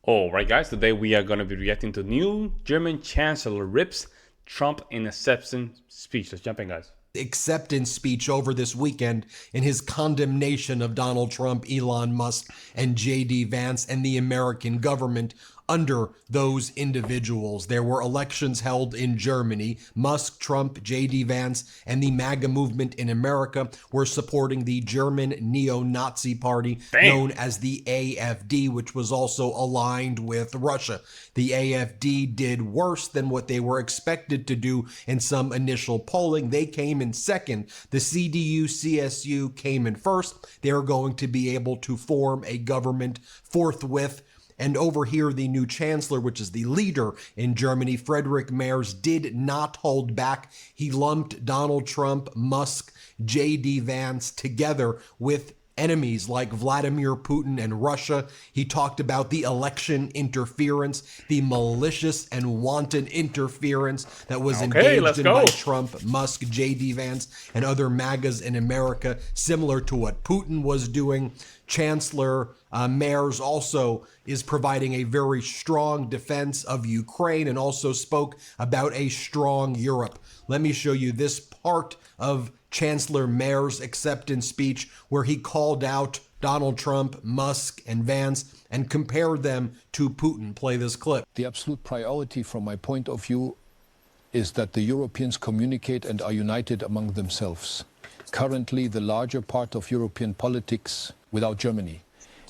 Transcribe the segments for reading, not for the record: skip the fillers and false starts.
Alright guys, today we are going to be reacting to new German Chancellor RIPS Trump in acceptance speech. Let's jump in, guys. Acceptance speech over this weekend in his condemnation of Donald Trump, Elon Musk, and J.D. Vance and the American government under those individuals. There were elections held in Germany. Musk, Trump, J.D. Vance, and the MAGA movement in America were supporting the German neo-Nazi party known as the AfD, which was also aligned with Russia. The AfD did worse than what they were expected to do in some initial polling. They came in second. The CDU, CSU came in first. They're going to be able to form a government forthwith. And over here, the new chancellor, which is the leader in Germany, Friedrich Merz, did not hold back. He lumped Donald Trump, Musk, J.D. Vance together with enemies like Vladimir Putin and Russia. He talked about the election interference, the malicious and wanton interference that was engaged in by Trump, Musk, J.D. Vance, and other MAGAs in America, similar to what Putin was doing. Chancellor Merz also is providing a very strong defense of Ukraine and also spoke about a strong Europe. Let me show you this part of Chancellor Merz's acceptance speech where he called out Donald Trump, Musk, and Vance and compared them to Putin. Play this clip. The absolute priority from my point of view is that the Europeans communicate and are united among themselves. Currently, the larger part of European politics without Germany.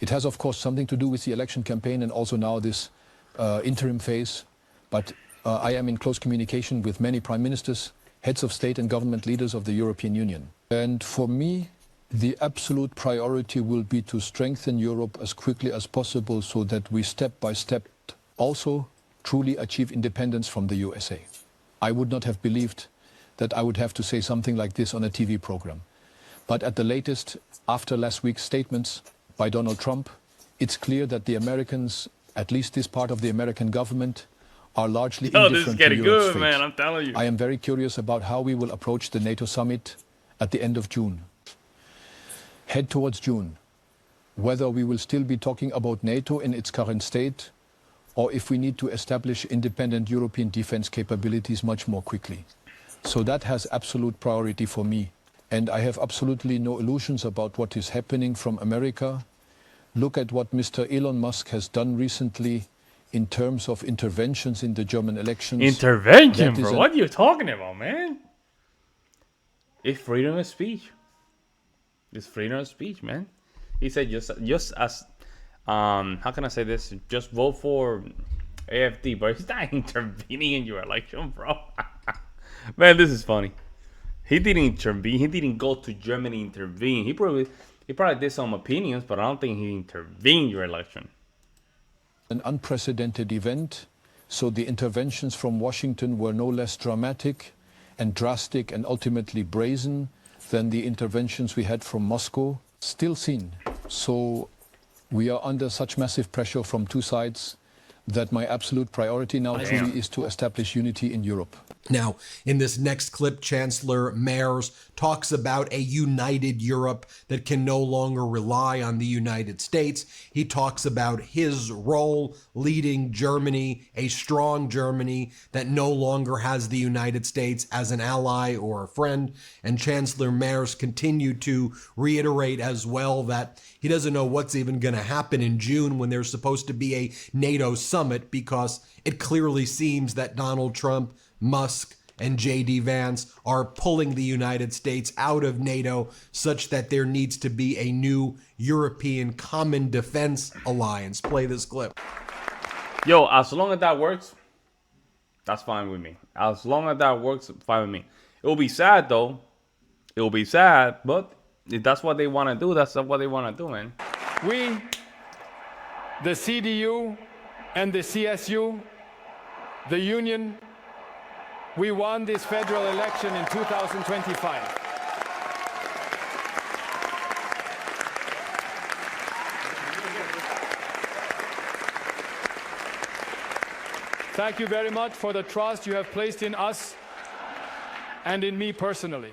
It has, of course, something to do with the election campaign and also now this interim phase. But I am in close communication with many prime ministers, heads of state and government leaders of the European Union. And for me, the absolute priority will be to strengthen Europe as quickly as possible so that we step by step also truly achieve independence from the USA. I would not have believed that I would have to say something like this on a TV program. But at the latest, after last week's statements by Donald Trump, it's clear that the Americans, at least this part of the American government, are largely indifferent this is getting to Europe's good, fate. man, I'm telling you. I am very curious about how we will approach the NATO summit at the end of June. Head towards June, whether we will still be talking about NATO in its current state, or if we need to establish independent European defense capabilities much more quickly. So that has absolute priority for me. And I have absolutely no illusions about what is happening from America. Look at what Mr. Elon Musk has done recently in terms of interventions in the German elections. Intervention, bro? What are you talking about, man? It's freedom of speech. It's freedom of speech, man. He said just as how can I say this? Just vote for AfD, but he's not intervening in your election, bro. Man, this is funny. He didn't intervene. He didn't go to Germany intervene. He probably did some opinions, but I don't think he intervened in your election. An unprecedented event, so the interventions from Washington were no less dramatic and drastic and ultimately brazen than the interventions we had from Moscow. Still seen. So we are under such massive pressure from two sides that my absolute priority now truly is to establish unity in Europe. Now, in this next clip, Chancellor Merz talks about a united Europe that can no longer rely on the United States. He talks about his role leading Germany, a strong Germany that no longer has the United States as an ally or a friend. And Chancellor Merz continued to reiterate as well that he doesn't know what's even going to happen in June when there's supposed to be a NATO summit, because it clearly seems that Donald Trump, Musk, and J.D. Vance are pulling the United States out of NATO such that there needs to be a new European common defense alliance. Play this clip. Yo, as long as that works, that's fine with me. As long as that works, fine with me. It will be sad, though. It will be sad, but if that's what they want to do, that's what they want to do, man. We, the CDU and the CSU, the Union, we won this federal election in 2025. Thank you very much for the trust you have placed in us and in me personally.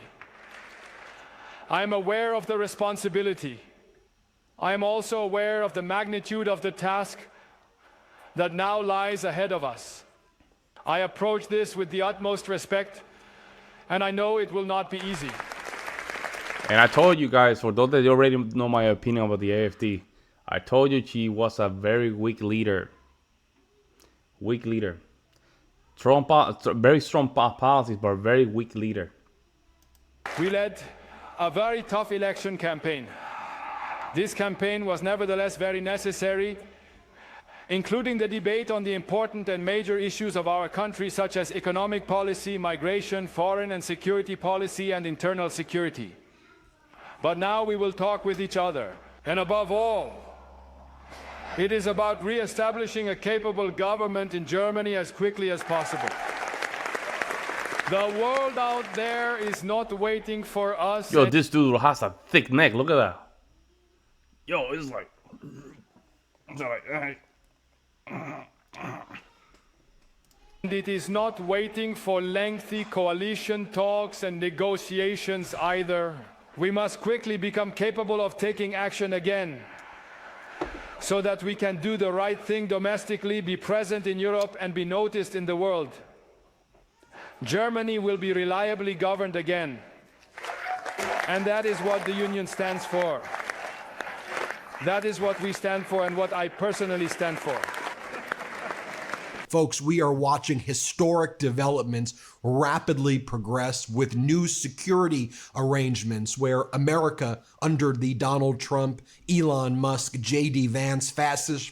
I am aware of the responsibility. I am also aware of the magnitude of the task that now lies ahead of us. I approach this with the utmost respect, and I know it will not be easy. And I told you guys, for those that already know my opinion about the AfD, I told you she was a very weak leader. Weak leader. Very strong policies, but a very weak leader. We led a very tough election campaign. This campaign was nevertheless very necessary, including the debate on the important and major issues of our country, such as economic policy, migration, foreign and security policy, and internal security. But now we will talk with each other. And above all, it is about re-establishing a capable government in Germany as quickly as possible. The world out there is not waiting for us. Yo, this dude has a thick neck. Look at that. Yo, it's like... And it is not waiting for lengthy coalition talks and negotiations either. We must quickly become capable of taking action again, so that we can do the right thing domestically, be present in Europe, and be noticed in the world. Germany will be reliably governed again. And that is what the Union stands for. That is what we stand for and what I personally stand for. Folks, we are watching historic developments rapidly progress with new security arrangements where America, under the Donald Trump, Elon Musk, J.D. Vance fascist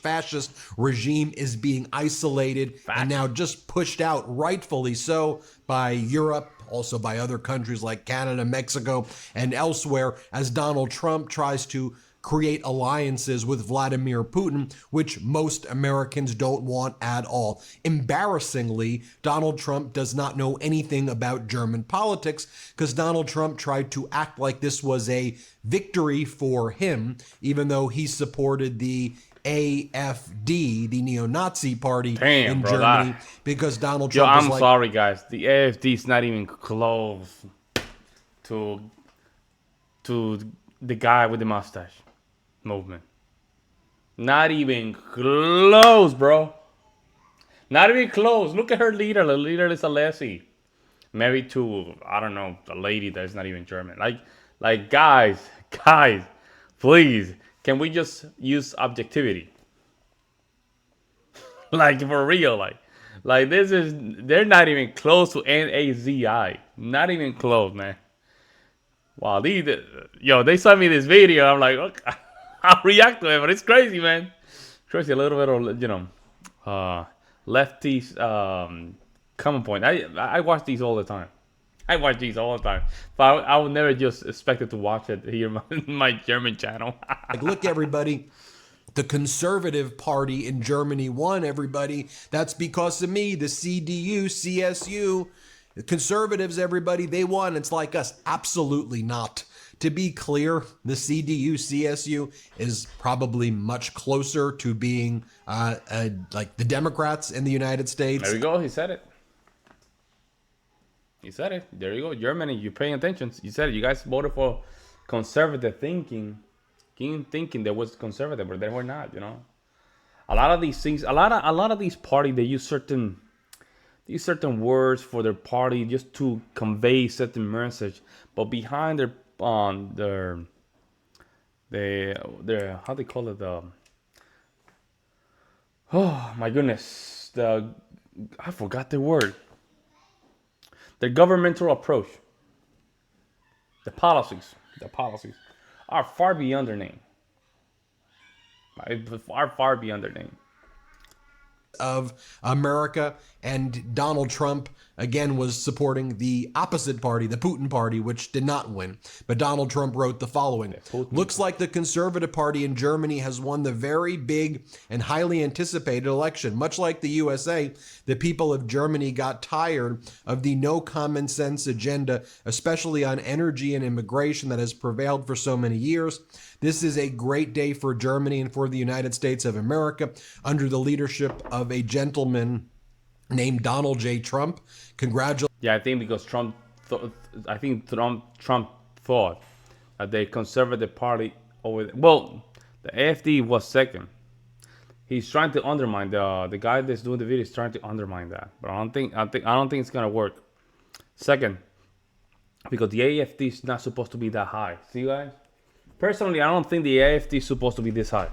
regime, is being isolated and now just pushed out, rightfully so, by Europe, also by other countries like Canada, Mexico, and elsewhere, as Donald Trump tries to create alliances with Vladimir Putin, which most Americans don't want at all. Embarrassingly, Donald Trump does not know anything about German politics, because Donald Trump tried to act like this was a victory for him, even though he supported the AfD, the neo-Nazi party in Germany, because Donald Trump I'm sorry, guys. The AfD is not even close to the guy with the mustache movement. Not even close, bro. Not even close. Look at her leader. The leader is a Leslie, married to, I don't know, a lady that's not even German. Like guys, please, can we just use objectivity? Like, for real, like this is, they're not even close to NAZI. Not even close, man. Wow, they sent me this video. I'm like, okay, I'll react to it, but it's crazy, man. Crazy, a little bit of, lefties common point. I watch these all the time. But I would never just expect it to watch it here in my German channel. Like, look, everybody. The Conservative Party in Germany won, everybody. That's because of me, the CDU, CSU. The conservatives, everybody, they won. It's like us. Absolutely not. To be clear, the CDU, CSU is probably much closer to being like the Democrats in the United States. There we go. He said it. There you go. Germany, you're paying attention. You said it. You guys voted for conservative thinking. Thinking there was conservative, but they were not, you know. A lot of these things, a lot of these parties, they use certain words for their party just to convey certain message, but behind their how they call it, oh my goodness, I forgot the word. Their governmental approach, the policies are far beyond their name. Far beyond their name. Of America, and Donald Trump again was supporting the opposite party, the Putin party, which did not win. But Donald Trump wrote the following: looks like the Conservative Party in Germany has won the very big and highly anticipated election. Much like the USA, the people of Germany got tired of the no common sense agenda, especially on energy and immigration, that has prevailed for so many years. This is a great day for Germany and for the United States of America under the leadership of a gentleman named Donald J. Trump. Congratulations. Yeah, I think because Trump thought that the Conservative Party the AfD was second. He's trying to undermine the guy that's doing the video is trying to undermine that. But I don't think it's gonna work. Second, because the AFD is not supposed to be that high. See, guys? Personally, I don't think the AFD is supposed to be this high.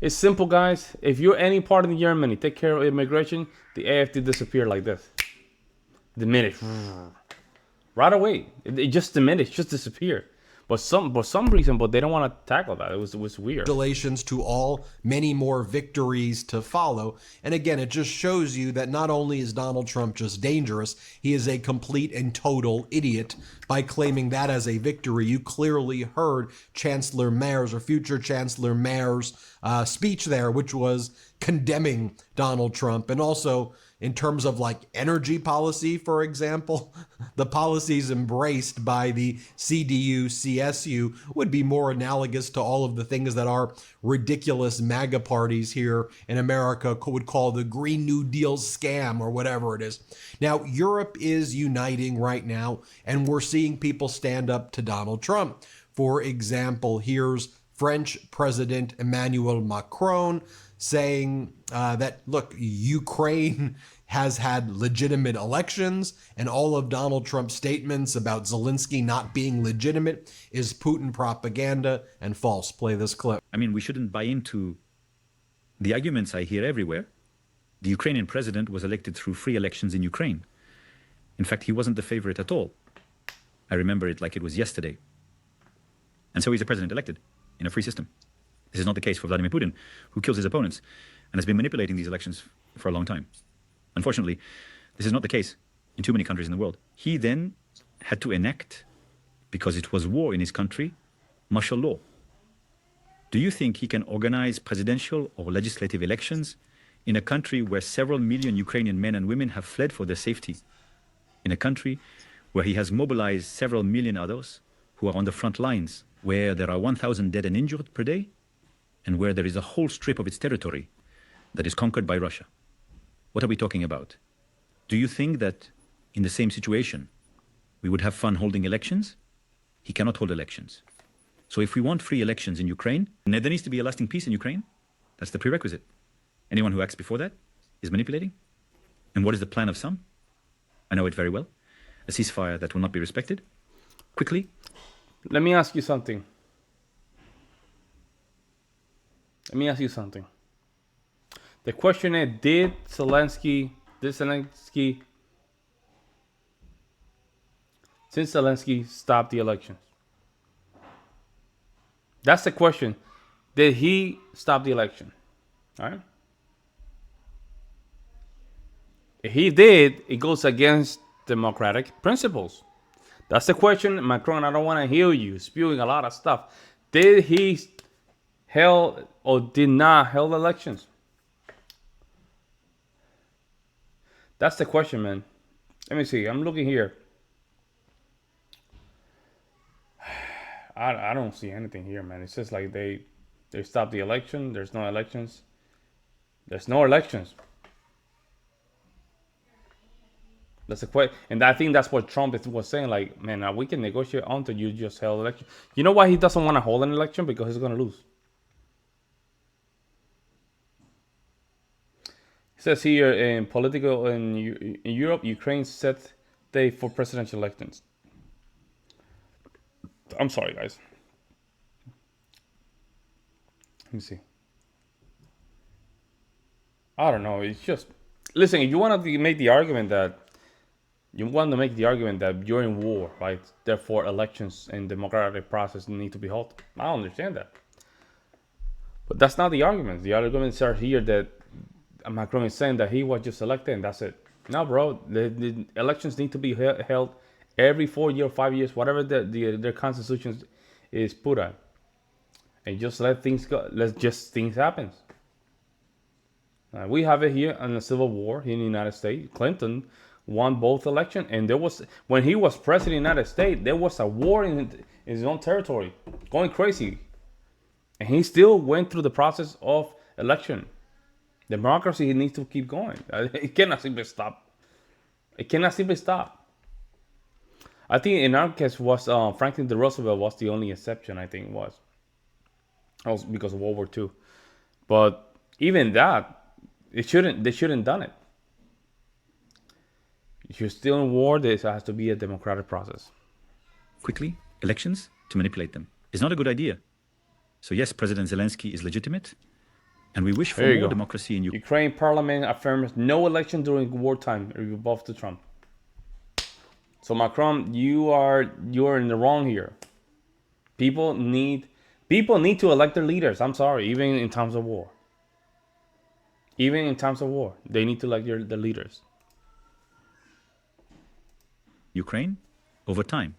It's simple, guys. If you're any part of Germany, take care of immigration, the AFD disappear like this. Diminish. Right away. It just diminished, just disappear. But some reason, but they don't want to tackle that. It was weird. Congratulations to all, many more victories to follow. And again, it just shows you that not only is Donald Trump just dangerous, he is a complete and total idiot by claiming that as a victory. You clearly heard Chancellor Merkel's or future Chancellor Merkel's speech there, which was condemning Donald Trump. And also, in terms of like energy policy, for example, the policies embraced by the CDU, CSU would be more analogous to all of the things that our ridiculous MAGA parties here in America would call the Green New Deal scam or whatever it is. Now, Europe is uniting right now, and we're seeing people stand up to Donald Trump. For example, here's French President Emmanuel Macron saying that, look, Ukraine has had legitimate elections, and all of Donald Trump's statements about Zelensky not being legitimate is Putin propaganda and false. Play this clip. I mean, we shouldn't buy into the arguments I hear everywhere. The Ukrainian president was elected through free elections in Ukraine. In fact, he wasn't the favorite at all. I remember it like it was yesterday. And so he's a president elected in a free system. This is not the case for Vladimir Putin, who kills his opponents and has been manipulating these elections for a long time. Unfortunately, this is not the case in too many countries in the world. He then had to enact, because it was war in his country, martial law. Do you think he can organize presidential or legislative elections in a country where several million Ukrainian men and women have fled for their safety? In a country where he has mobilized several million others who are on the front lines, where there are 1,000 dead and injured per day, and where there is a whole strip of its territory that is conquered by Russia? What are we talking about? Do you think that in the same situation, we would have fun holding elections? He cannot hold elections. So if we want free elections in Ukraine, there needs to be a lasting peace in Ukraine. That's the prerequisite. Anyone who acts before that is manipulating. And what is the plan of some? I know it very well. A ceasefire that will not be respected. Quickly. Let me ask you something. The question is, did Zelensky, since Zelensky stopped the elections? That's the question. Did he stop the election? All right. If he did, it goes against democratic principles. That's the question, Macron. I don't want to hear you spewing a lot of stuff. Did he held or did not held elections? That's the question, man. Let me see. I'm looking here. I don't see anything here, man. It's just like they stopped the election. There's no elections. There's no elections. That's the question. And I think that's what Trump was saying. Like, man, we can negotiate until you just held election. You know why he doesn't want to hold an election? Because he's going to lose. It says here in political in Europe, Ukraine set date for presidential elections. I'm sorry, guys. Let me see. I don't know. It's just, listen. If you want to make the argument that you're in war, right? Therefore, elections and democratic process need to be held. I understand that, but that's not the argument. The arguments are here that Macron is saying that he was just elected and that's it. No, bro. The elections need to be held every 4 years, 5 years, whatever their constitution is put on, and just let things go. Things happen. We have it here in the Civil War in the United States. Clinton won both elections, and there was, when he was president of the United States, there was a war in his own territory, going crazy, and he still went through the process of election. Democracy needs to keep going. It cannot simply stop. I think in our case was Franklin D. Roosevelt was the only exception. I think was because of World War II. But even that, they shouldn't done it. If you're still in war, there has to be a democratic process. Quickly, elections to manipulate them is not a good idea. So yes, President Zelensky is legitimate, and we wish for more democracy in Ukraine. Ukraine parliament affirms no election during wartime above to Trump. So Macron, you are in the wrong here. People need to elect their leaders. I'm sorry, even in times of war. Even in times of war, they need to elect their leaders. Ukraine over time,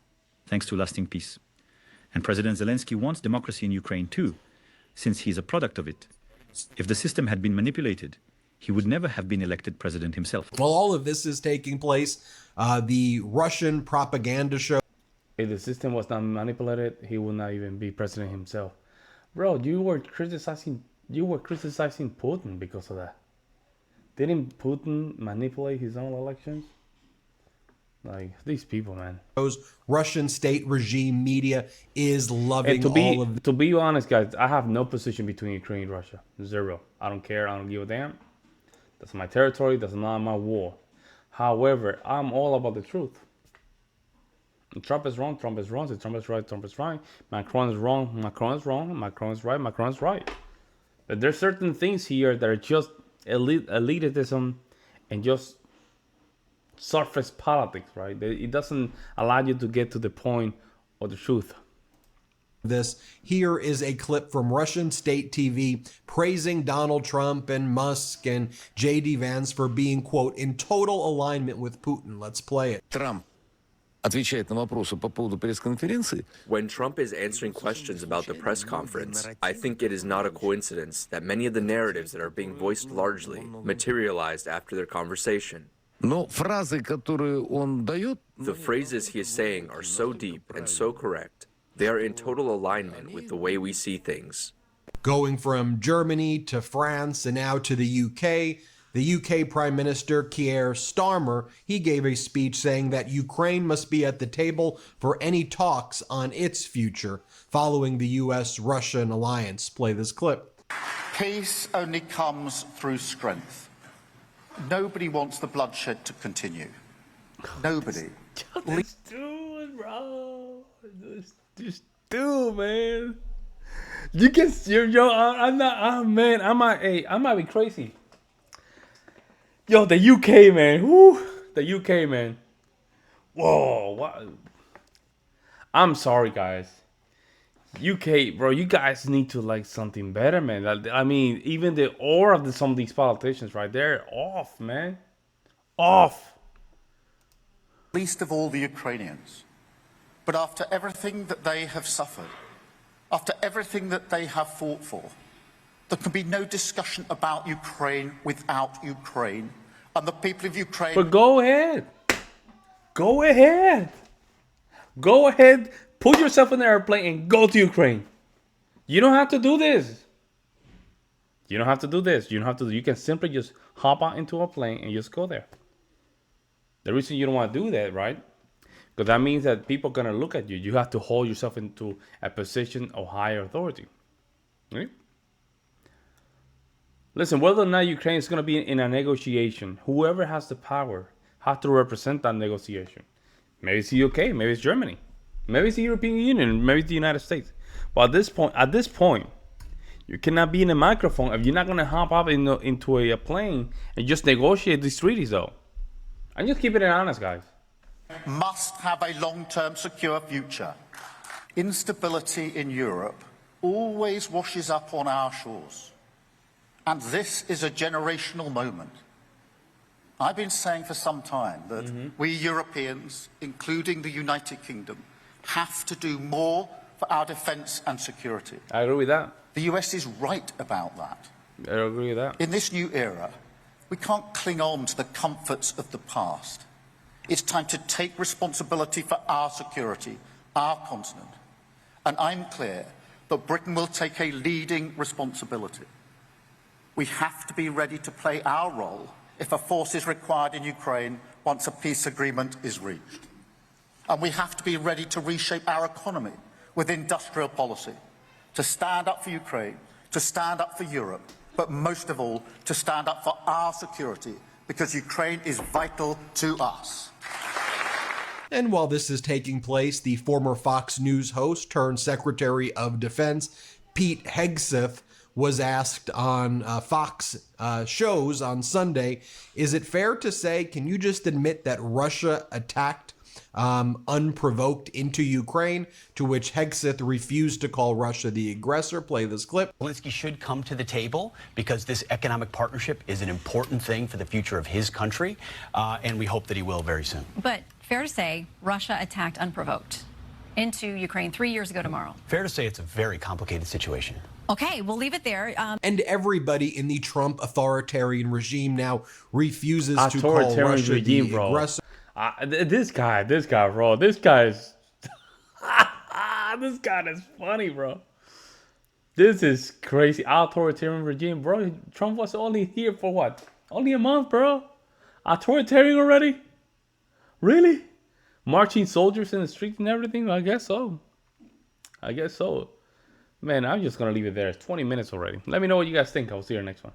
thanks to lasting peace. And President Zelensky wants democracy in Ukraine too, since he's a product of it. If the system had been manipulated, he would never have been elected president himself. While all of this is taking place, the Russian propaganda show. If the system was not manipulated, he would not even be president himself. Bro, you were criticizing Putin because of that. Didn't Putin manipulate his own elections? Like, these people, man. Russian state regime media is loving all of this. To be honest, guys, I have no position between Ukraine and Russia. Zero. I don't care. I don't give a damn. That's my territory. That's not my war. However, I'm all about the truth. If Trump is wrong, Trump is wrong. If Trump is right, Trump is right. Macron is wrong, Macron is wrong. Macron is right, Macron is right. But there's certain things here that are just elitism and just surface politics, right? It doesn't allow you to get to the point of the truth. Here is a clip from Russian state TV praising Donald Trump and Musk and J.D. Vance for being, quote, in total alignment with Putin. Let's play it. Trump отвечает на вопросы по поводу пресс-конференции. When Trump is answering questions about the press conference, I think it is not a coincidence that many of the narratives that are being voiced largely materialized after their conversation. Но фразы, которые он дает, The phrases he is saying are so deep and so correct. They are in total alignment with the way we see things. Going from Germany to France and now to the UK, the UK Prime Minister Keir Starmer, he gave a speech saying that Ukraine must be at the table for any talks on its future following the US-Russian alliance. Play this clip. Peace only comes through strength. Nobody wants the bloodshed to continue. Nobody. This dude, bro. This dude, man. You can, I'm not, man, I might be crazy. Yo, the UK, man. Woo, the UK, man. Whoa, what? I'm sorry, guys. UK, bro, you guys need to like something better, man. I mean, even the aura of some of these politicians, right? They're off, man. Off. Least of all the Ukrainians. But after everything that they have suffered, after everything that they have fought for, there can be no discussion about Ukraine without Ukraine and the people of Ukraine. But go ahead. Go ahead. Go ahead. Put yourself in an airplane and go to Ukraine. You don't have to do this. You don't have to do this. You can simply just hop out into a plane and just go there. The reason you don't want to do that, right? Because that means that people are going to look at you. You have to hold yourself into a position of higher authority. Right? Listen, whether or not Ukraine is going to be in a negotiation, whoever has the power has to represent that negotiation. Maybe it's the UK, maybe it's Germany, maybe it's the European Union, maybe it's the United States. But at this point, you cannot be in a microphone if you're not going to hop up into a plane and just negotiate these treaties, though. I'm just keeping it honest, guys. Must have a long-term secure future. Instability in Europe always washes up on our shores. And this is a generational moment. I've been saying for some time that we Europeans, including the United Kingdom, have to do more for our defence and security. I agree with that. The US is right about that. I agree with that. In this new era, we can't cling on to the comforts of the past. It's time to take responsibility for our security, our continent. And I'm clear that Britain will take a leading responsibility. We have to be ready to play our role if a force is required in Ukraine once a peace agreement is reached. And we have to be ready to reshape our economy with industrial policy, to stand up for Ukraine, to stand up for Europe, but most of all, to stand up for our security, because Ukraine is vital to us. And while this is taking place, the former Fox News host turned Secretary of Defense, Pete Hegseth, was asked on Fox shows on Sunday, is it fair to say, can you just admit that Russia attacked unprovoked into Ukraine? To which Hegseth refused to call Russia the aggressor. Play this clip. Zelensky should come to the table because this economic partnership is an important thing for the future of his country, and we hope that he will very soon. But fair to say, Russia attacked unprovoked into Ukraine 3 years ago tomorrow. Fair to say it's a very complicated situation. Okay, we'll leave it there. And everybody in the Trump authoritarian regime now refuses to call Russia the aggressor. This guy, bro. This guy's... this guy is funny, bro. This is crazy. Authoritarian regime, bro. Trump was only here for what? Only a month, bro. Authoritarian already? Really? Marching soldiers in the streets and everything? I guess so. Man, I'm just going to leave it there. It's 20 minutes already. Let me know what you guys think. I'll see you next one.